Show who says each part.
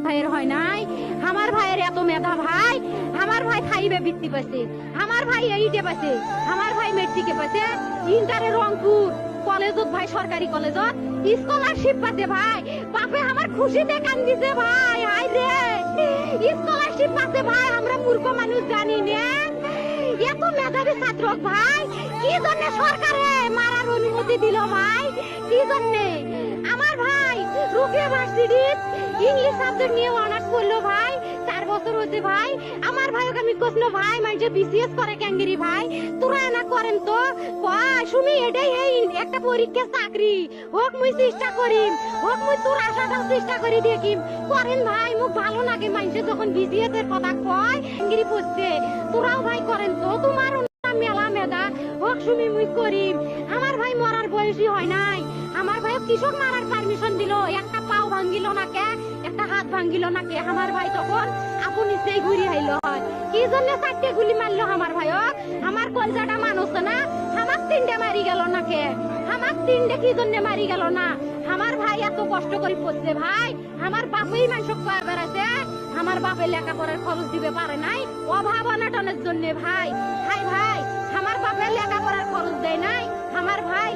Speaker 1: ভাইয়ের হয় নাই। আমার ভাইয়ের এত মেধা ভাই, আমার ভাই খাইবে বৃত্তি পাইছে, আমার ভাই এইটে পাইছে, আমার ভাই মেট্রিকে পাইছে, ইন্টারে রংপুর কলেজত ভাই, সরকারি কলেজত স্কলারশিপ পাতে ভাই। বাপে আমার খুশিতে কান্দিছে ভাই, হাই রে স্কলারশিপ পাতে ভাই। আমরা মূর্খ মানুষ জানি না এত মেধাবী ছাত্র ভাই কি জন্য সরকারে মারার অনুমতি দিল ভাই, কি জন্য? আমার ভাই রুকে ভার্সিটির ইংলিশ সাবজেক্ট নিয়ে অনার্স করলো ভাই, 4 বছর হয়েছে ভাই। আমার ভাই ওকে আমি কইছিল ভাই মানে বিসিএস করে ক্যাঙ্গেরি ভাই, তোরা না করেন তো শুনি এটাই এই একটা পরীক্ষা চাকরি হোক, মুই চেষ্টা করিম, হোক মুই তোর আশাটাও চেষ্টা করি দেখিম, করেন ভাই। মুখ ভালো লাগে মানুষে যখন বিসিএস এর কথা কয় ক্যাঙ্গেরি পড়ছে, তোরাও ভাই করেন তো, তোমার মেলা মেধা হোক শুনি মুই করিম। আমার ভাই মরার বয়সী হয় নাই, আমার ভাই কৃষক মারার পারমিশন দিল, একটা পাও ভাঙ্গিল না কে, একটা হাত ভাঙ্গিল না কে। আমার ভাই তখন আপনি সেই ঘুরি আইলো হয়, কি জন্য 4টে গুলি মারলো আমার ভাই? আমার কলজাটা মানুষ না, আমার 3টে মারি গেল না কে? আমার 3টে কি জন্য মারি গেল না? আমার ভাই এত কষ্ট করে পড়ছে ভাই, আমার বাপেই মানুষ কয়ে বেড়াচ্ছে, আমার বাপে লেখাপড়ার খরচ দিবে পারে নাই, অভাব অনাটনের জন্য ভাই। হাই ভাই, আমার বাপে লেখাপড়ার খরচ দেয় নাই, আমার ভাই